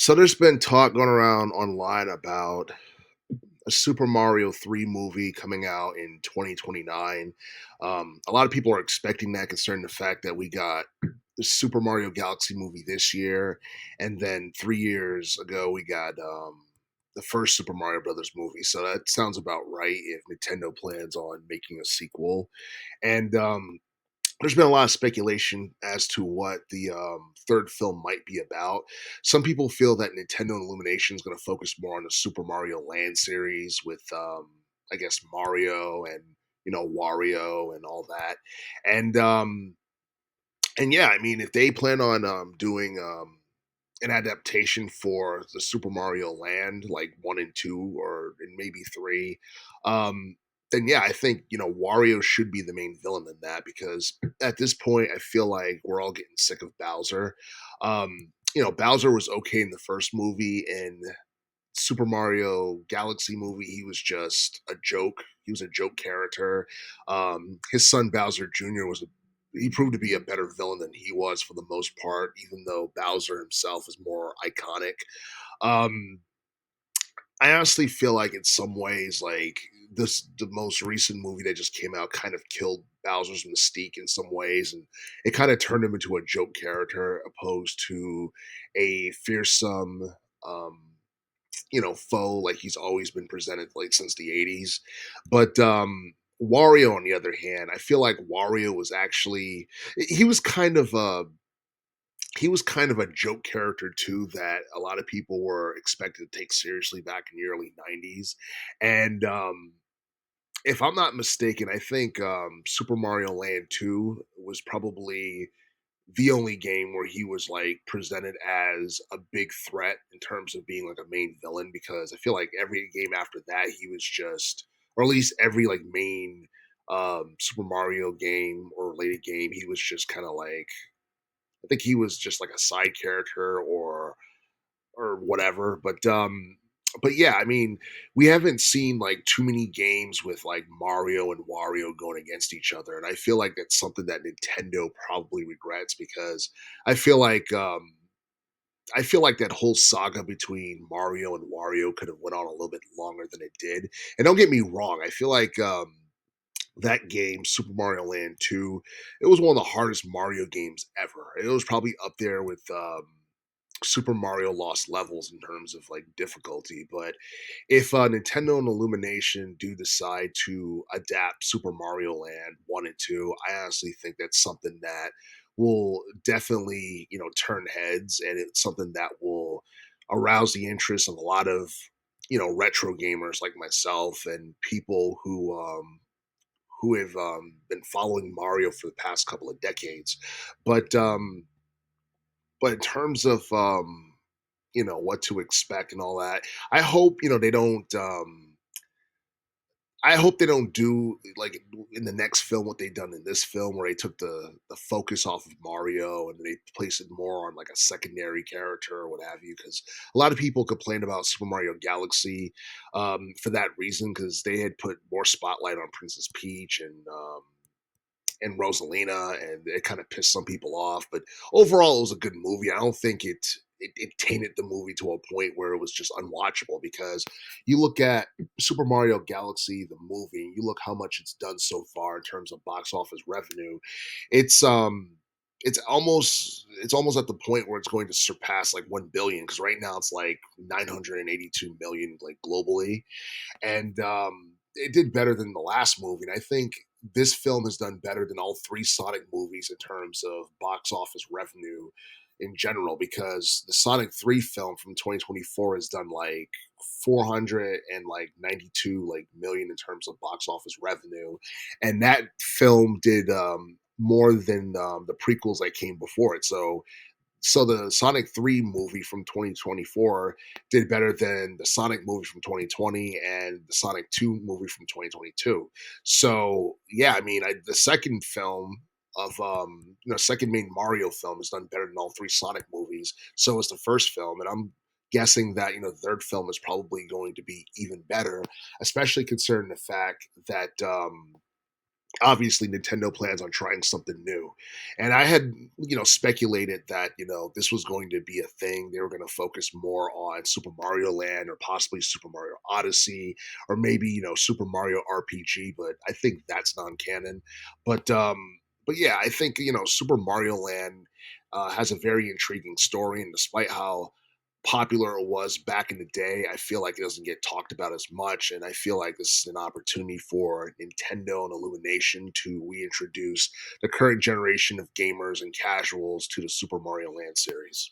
So there's been talk going around online about a Super Mario 3 movie coming out in 2029. A lot of people are expecting that, concerning the fact that we got the Super Mario Galaxy movie this year, and then 3 years ago we got the first Super Mario Brothers movie. So that sounds about right if Nintendo plans on making a sequel. And there's been a lot of speculation as to what the third film might be about. Some people feel that Nintendo and Illumination is going to focus more on the Super Mario Land series with, I guess, Mario and Wario and all that. And and yeah, I mean, if they plan on doing an adaptation for the Super Mario Land, like one and two, or and maybe three, um, then yeah, I think Wario should be the main villain in that because at this point, I feel like we're all getting sick of Bowser. Bowser was okay in the first movie, and Super Mario Galaxy movie, he was just a joke. He was a joke character. His son Bowser Jr. he proved to be a better villain than he was for the most part, even though Bowser himself is more iconic. Um, I honestly feel like in some ways, like the most recent movie that just came out kind of killed Bowser's mystique in some ways, and it kind of turned him into a joke character opposed to a fearsome um foe like he's always been presented like since the 80s. But Wario, on the other hand, I feel like Wario was actually he was kind of a he was kind of a joke character too that a lot of people were expected to take seriously back in the early 90s. And if I'm not mistaken, I think Super Mario Land 2 was probably the only game where he was like presented as a big threat in terms of being like a main villain, because I feel like every game after that he was just, or at least every like main Super Mario game or related game, he was just kind of like, I think he was just like a side character or whatever. But yeah, I mean, we haven't seen like too many games with like Mario and Wario going against each other, and I feel like that's something that Nintendo probably regrets because I feel like um I feel like that whole saga between Mario and Wario could have went on a little bit longer than it did. And don't get me wrong, I feel like that game, Super Mario Land 2, it was one of the hardest Mario games ever. It was probably up there with Super Mario Lost Levels in terms of like difficulty. But if Nintendo and Illumination do decide to adapt Super Mario Land 1 and 2, I honestly think that's something that will definitely, turn heads, and it's something that will arouse the interest of a lot of, retro gamers like myself and people who have been following Mario for the past couple of decades. But but in terms of what to expect and all that, I hope they don't. I hope they don't do like in the next film what they done in this film, where they took the focus off of Mario and they placed it more on like a secondary character or what have you. Because a lot of people complained about Super Mario Galaxy for that reason, because they had put more spotlight on Princess Peach and Rosalina, and it kind of pissed some people off. But overall, it was a good movie. I don't think it tainted the movie to a point where it was just unwatchable, because you look at Super Mario Galaxy, the movie, and you look how much it's done so far in terms of box office revenue. It's it's almost at the point where it's going to surpass like 1 billion, because right now it's like 982 million like globally. And it did better than the last movie. And I think this film has done better than all three Sonic movies in terms of box office revenue in general, because the Sonic 3 film from 2024 has done like 492 like million in terms of box office revenue, and that film did more than the prequels that came before it. So the Sonic 3 movie from 2024 did better than the Sonic movie from 2020 and the Sonic 2 movie from 2022. So yeah, I mean, the second film of second main Mario film has done better than all three Sonic movies. So is the first film, and I'm guessing that the third film is probably going to be even better, especially considering the fact that obviously Nintendo plans on trying something new. And I had, speculated that, this was going to be a thing. They were going to focus more on Super Mario Land or possibly Super Mario Odyssey or maybe, Super Mario RPG, but I think that's non-canon. But yeah, I think, Super Mario Land has a very intriguing story, and despite how popular it was back in the day, I feel like it doesn't get talked about as much. And I feel like this is an opportunity for Nintendo and Illumination to reintroduce the current generation of gamers and casuals to the Super Mario Land series.